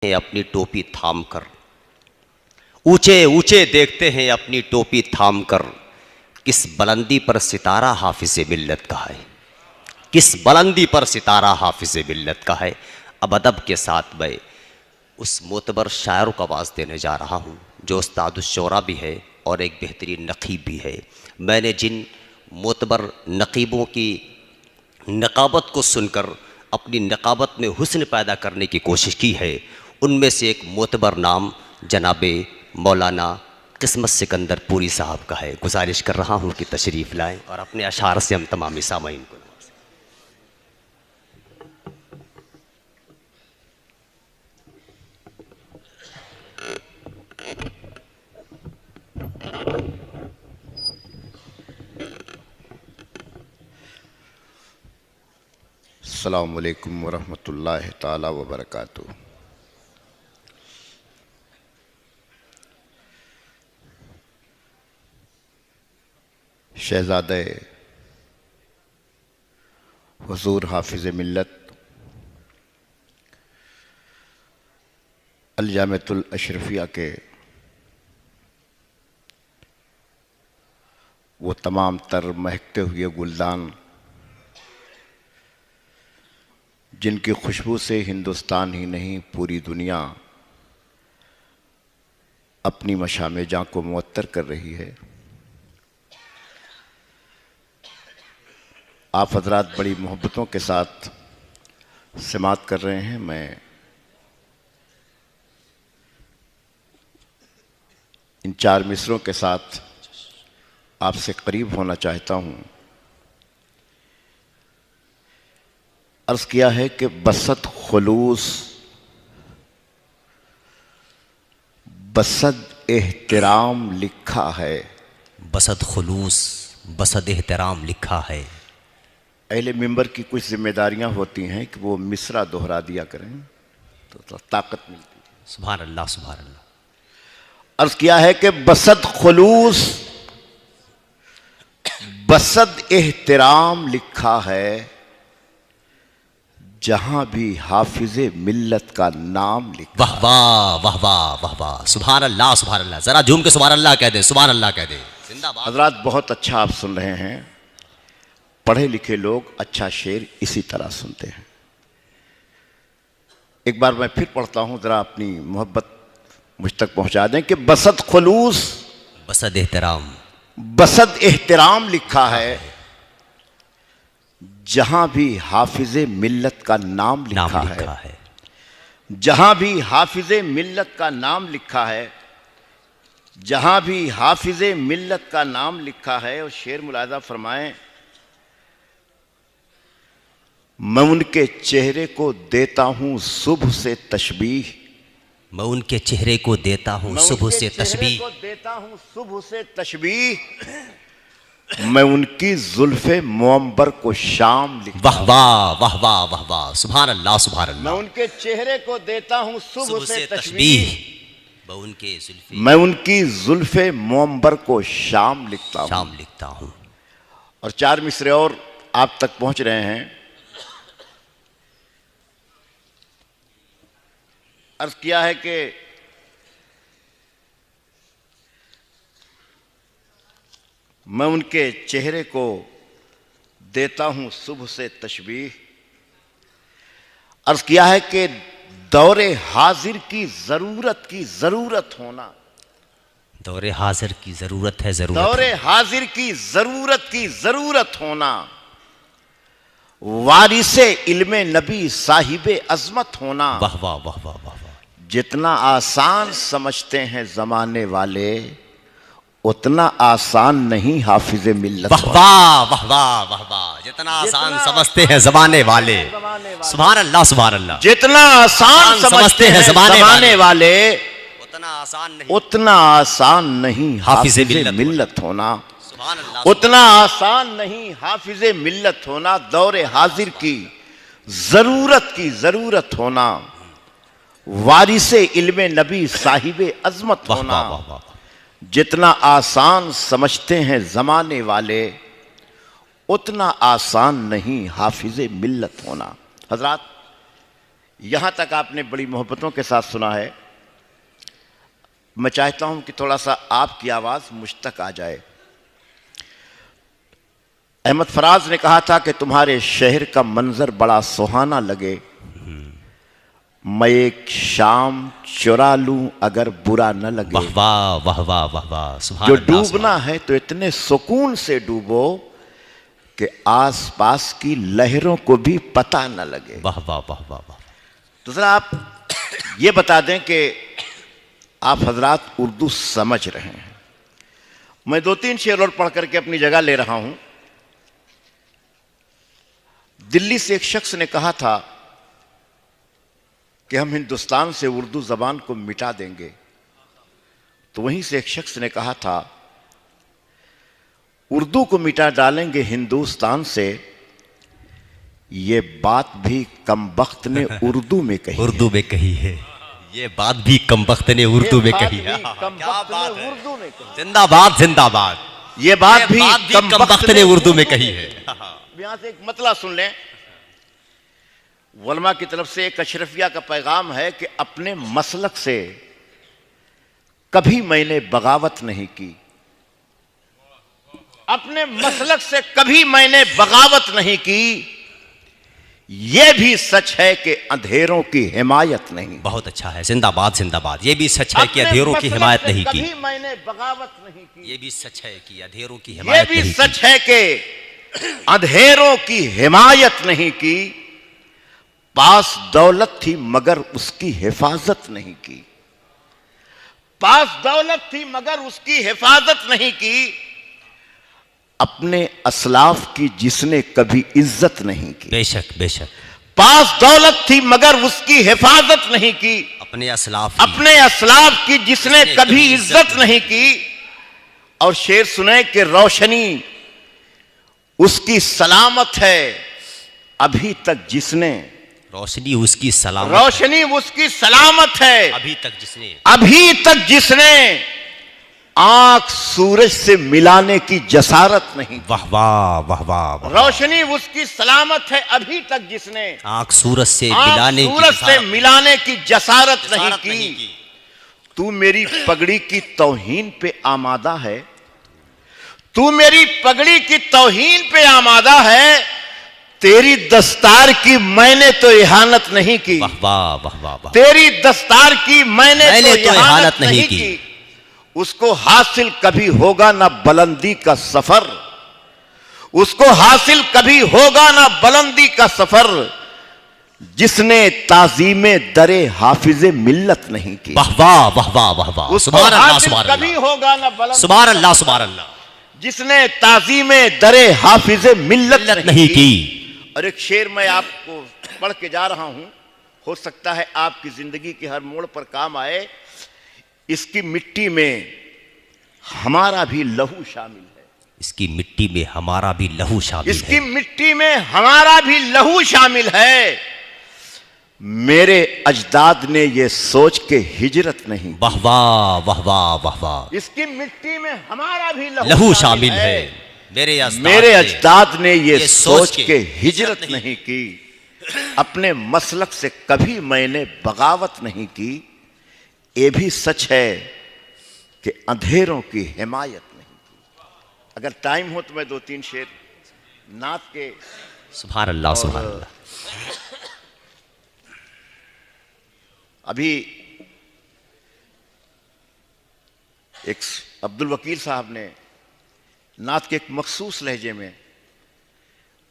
ہیں اپنی ٹوپی تھام کر، اونچے اونچے دیکھتے ہیں اپنی ٹوپی تھام کر، کس بلندی پر ستارہ حافظ ملت کا ہے، کس بلندی پر ستارہ حافظ ملت کا ہے۔ اب ادب کے ساتھ میں اس معتبر شاعر کو آواز دینے جا رہا ہوں جو استاد الشعراء بھی ہے اور ایک بہترین نقیب بھی ہے۔ میں نے جن معتبر نقیبوں کی نقابت کو سن کر اپنی نقابت میں حسن پیدا کرنے کی کوشش کی ہے، ان میں سے ایک معتبر نام جناب مولانا قسمت سکندر پوری صاحب کا ہے۔ گزارش کر رہا ہوں کہ تشریف لائیں اور اپنے اشعار سے ہم تمامی سامعین کو نوازیں۔ السلام علیکم ورحمۃ اللہ تعالی وبرکاتہ۔ شہزادہ حضور حافظ ملت الجامعۃ الاشرفیہ کے وہ تمام تر مہکتے ہوئے گلدان جن کی خوشبو سے ہندوستان ہی نہیں پوری دنیا اپنی مشام جاں کو معطر کر رہی ہے، آپ حضرات بڑی محبتوں کے ساتھ سماعت کر رہے ہیں۔ میں ان چار مصروں کے ساتھ آپ سے قریب ہونا چاہتا ہوں۔ عرض کیا ہے کہ بسط خلوص بسط احترام لکھا ہے، بسط خلوص بسط احترام لکھا ہے۔ اہل منبر کی کچھ ذمہ داریاں ہوتی ہیں کہ وہ مصرع دہرا دیا کریں تو طاقت ملتی ہے۔ سبحان اللہ سبحان اللہ۔ عرض کیا ہے کہ بسط خلوص بسط احترام لکھا ہے، جہاں بھی حافظ ملت کا نام لکھا۔ واہ واہ واہ واہ واہ واہ، سبحان اللہ سبحان اللہ۔ ذرا جھوم کے سبحان اللہ کہہ دیں، سبحان اللہ کہہ دیں۔ زندہ باد۔ حضرات بہت اچھا آپ سن رہے ہیں، پڑھے لکھے لوگ اچھا شعر اسی طرح سنتے ہیں۔ ایک بار میں پھر پڑھتا ہوں، ذرا اپنی محبت مجھ تک پہنچا دیں کہ بسط خلوص بسط احترام بسط احترام لکھا ہے، جہاں بھی حافظ ملت کا نام لکھا ہے، جہاں بھی حافظ ملت کا نام لکھا ہے، جہاں بھی حافظ ملت کا نام لکھا ہے۔ اور شعر ملاحظہ فرمائیں، میں ان کے چہرے کو دیتا ہوں صبح سے تشبیہ، میں ان کے چہرے کو دیتا ہوں صبح سے تشبیہ، میں ان کی زلف معمبر کو شام لکھتا واہ واہ واہ واہ واہ واہ، سبحان اللہ سبحان میں اللہ۔ ان کے چہرے کو دیتا ہوں صبح سے تشبیہ، تشبیہ، میں ان کے زلف میں ان کی زلف معمبر کو شام لکھتا ہوں۔ شام لکھتا ہوں۔ اور چار مصرے اور آپ تک پہنچ رہے ہیں۔ عرض کیا ہے کہ میں ان کے چہرے کو دیتا ہوں صبح سے تشبیہ، عرض کیا ہے کہ دور حاضر کی ضرورت ہونا، دور حاضر کی ضرورت ہے، ضرورت دور ہے۔ حاضر کی ضرورت ہونا، وارث علم نبی صاحب عظمت ہونا، واہ واہ واہ واہ واہ، جتنا آسان سمجھتے ہیں زمانے والے اتنا آسان نہیں حافظ ملت واہ واہ واہ واہ واہ واہ، جتنا آسان سمجھتے ہیں زمانے والے، سبحان اللہ سبحان اللہ، جتنا آسان سمجھتے ہیں زمانے والے اتنا آسان نہیں حافظ ملت ہونا، سبحان اللہ، اتنا آسان نہیں حافظ ملت ہونا، دور حاضر کی ضرورت ہونا، وارث علم نبی صاحب عظمت واہ ہونا، واہ واہ واہ، جتنا آسان سمجھتے ہیں زمانے والے اتنا آسان نہیں حافظ ملت ہونا۔ حضرات یہاں تک آپ نے بڑی محبتوں کے ساتھ سنا ہے. میں چاہتا ہوں کہ تھوڑا سا آپ کی آواز مجھ تک آ جائے. احمد فراز نے کہا تھا کہ تمہارے شہر کا منظر بڑا سہانا لگے، میں ایک شام چرا لوں اگر برا نہ لگے. واہ واہ واہ واہ واہ واہ، سبحان جو اللہ. ڈوبنا ہے تو اتنے سکون سے ڈوبو کہ آس پاس کی لہروں کو بھی پتہ نہ لگے. واہ واہ واہ واہ واہ. تو ذرا آپ یہ بتا دیں کہ آپ حضرات اردو سمجھ رہے ہیں. میں 2-3 شعر اور پڑھ کر کے اپنی جگہ لے رہا ہوں. دلی سے ایک شخص نے کہا تھا کہ ہم ہندوستان سے اردو زبان کو مٹا دیں گے. تو وہیں سے ایک شخص نے کہا تھا اردو کو مٹا ڈالیں گے ہندوستان سے، یہ بات بھی کمبخت نے اردو میں کہی. اردو میں کہی ہے، یہ بات بھی کمبخت نے اردو میں کہی ہے. زندہ باد زندہ باد. یہ بات بھی کمبخت نے اردو میں کہی ہے. یہاں سے ایک مطلع سن لیں. علماء کی طرف سے ایک اشرفیہ کا پیغام ہے کہ اپنے مسلک سے کبھی میں نے بغاوت نہیں کی. اپنے مسلک سے کبھی میں نے بغاوت نہیں کی، یہ بھی سچ ہے کہ اندھیروں کی حمایت نہیں. بہت اچھا ہے. زندہ باد زندہ باد. یہ بھی سچ ہے کہ اندھیروں کی حمایت نہیں کی. کبھی میں نے بغاوت نہیں کی. یہ بھی سچ ہے کہ اندھیروں کی یہ حمایت بھی نہیں سچ ہے کہ اندھیروں کی حمایت نہیں کی. پاس دولت تھی مگر اس کی حفاظت نہیں کی. پاس دولت تھی مگر اس کی حفاظت نہیں کی. اپنے اسلاف کی جس نے کبھی عزت نہیں کی. بے شک بے شک. پاس دولت تھی مگر اس کی حفاظت نہیں کی. اپنے اسلاف کی جس نے کبھی عزت نہیں کی. اور شعر سنیں کہ روشنی اس کی سلامت ہے ابھی تک جس نے. روشنی اس کی سلامت. روشنی اس کی سلامت ہے ابھی تک جس نے. ابھی تک جس نے آنکھ سورج سے ملانے کی جسارت نہیں. واہ واہ واہ واہ. روشنی اس کی سلامت ہے ابھی تک جس نے آنکھ سورج سے ملانے کی جسارت نہیں کی. تو میری پگڑی کی توہین پہ آمادہ ہے. تو میری پگڑی کی توہین پہ آمادہ ہے. تیری دستار کی میں نے تو اہانت نہیں کی. واہ واہ واہ واہ. تیری دستار کی میں نے تو اہانت نہیں کی. اس کو حاصل کبھی ہوگا نہ بلندی کا سفر. اس کو حاصل کبھی ہوگا نہ بلندی کا سفر جس نے تعظیم در حافظ ملت نہیں کی. واہ واہ واہ واہ واہ واہ. سبحان اللہ سبحان کبھی ہوگا نہ بلندی. سبحان اللہ سبحان اللہ. جس نے تعظیم در حافظ ملت نہیں کی. اور ایک شعر میں آپ کو پڑھ کے جا رہا ہوں، ہو سکتا ہے آپ کی زندگی کے ہر موڑ پر کام آئے. اس کی مٹی میں ہمارا بھی لہو شامل ہے. اس کی مٹی میں ہمارا بھی لہو شامل ہے. اس کی مٹی میں ہمارا بھی لہو شامل ہے. میرے اجداد نے یہ سوچ کے ہجرت نہیں. واہ واہ واہ واہ واہ واہ. اس کی مٹی میں ہمارا بھی لہو شامل ہے. میرے اجداد نے یہ سوچ کے ہجرت نہیں کی. اپنے مسلک سے کبھی میں نے بغاوت نہیں کی. یہ بھی سچ ہے کہ اندھیروں کی حمایت نہیں کی. اگر ٹائم ہو تو میں 2-3 شعر نعت کے. سبحان اللہ سبحان اللہ. ابھی ایک عبد الوکیل صاحب نے نعت کے ایک مخصوص لہجے میں،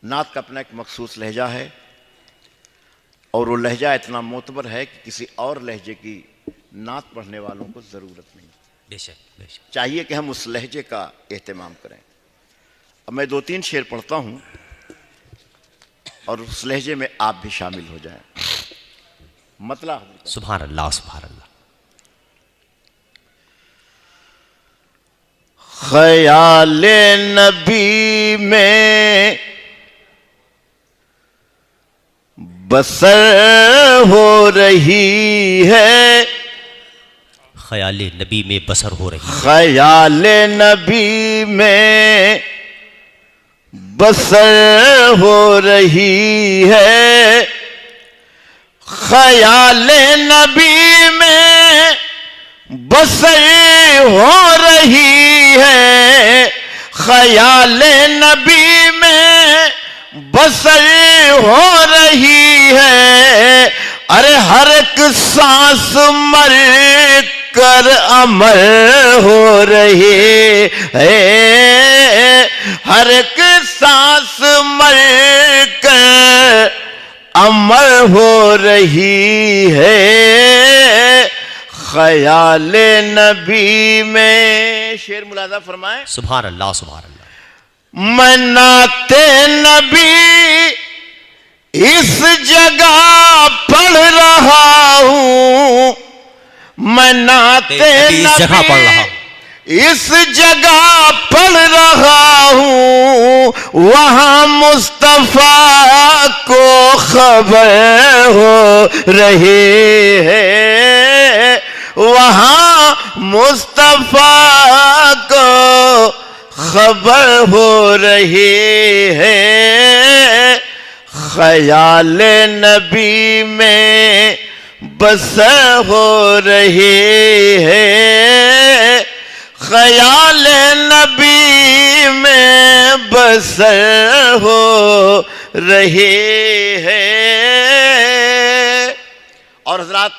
نعت کا اپنا ایک مخصوص لہجہ ہے اور وہ لہجہ اتنا معتبر ہے کہ کسی اور لہجے کی نعت پڑھنے والوں کو ضرورت نہیں. بے شک بے شک. چاہیے کہ ہم اس لہجے کا اہتمام کریں. اب میں 2-3 شعر پڑھتا ہوں اور اس لہجے میں آپ بھی شامل ہو جائیں. مطلع سبحان اللہ سبحان اللہ. خیال نبی میں بسر ہو رہی ہے. خیال نبی میں بسر ہو رہی ہے. خیال نبی میں بسر ہو رہی ہے. خیال نبی میں بسر ہو رہی ہے، خیال نبی میں بسر ہو رہی ہے، ارے ہر ایک سانس مر کر عمل ہو رہی ہے، ہر ایک سانس مر کر عمل ہو رہی ہے، خیال نبی میں. شعر ملاحظہ فرمائیں. سبحان اللہ سبحان اللہ. میں نعت نبی اس جگہ پڑھ رہا ہوں، میں نعت نبی اس جگہ پڑھ رہا ہوں، وہاں مصطفیٰ کو خبر ہو رہی ہے، وہاں مصطفیٰ کو خبر ہو رہی ہے، خیال نبی میں بسر ہو رہی ہے، خیال نبی میں بسر ہو رہی ہے. اور حضرات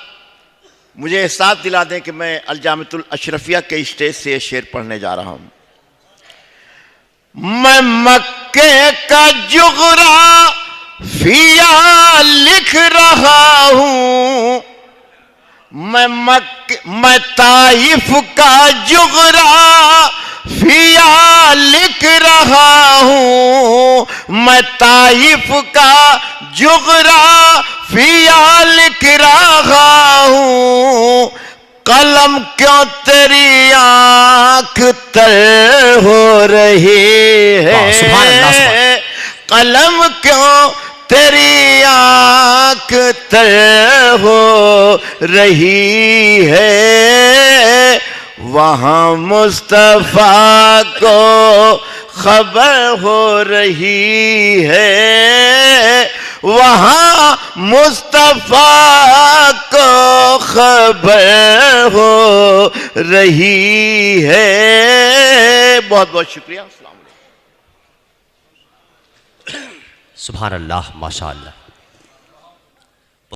مجھے احساس دلا دیں کہ میں الجامعۃ الاشرفیہ کے اسٹیج سے یہ شعر پڑھنے جا رہا ہوں. میں مکے کا جغرافیہ لکھ رہا ہوں، میں طائف کا جغرافیہ لکھ رہا ہوں، میں طائف کا جغرافیہ لکھ رہا ہوں، قلم کیوں تیری آنکھ تر ہو رہی ہے، قلم کیوں تیری آنکھ تر ہو رہی ہے، وہاں مصطفیٰ کو خبر ہو رہی ہے، وہاں مصطفیٰ کو خبر ہو رہی ہے. بہت بہت شکریہ. السلام علیکم. سبحان اللہ ماشاء اللہ.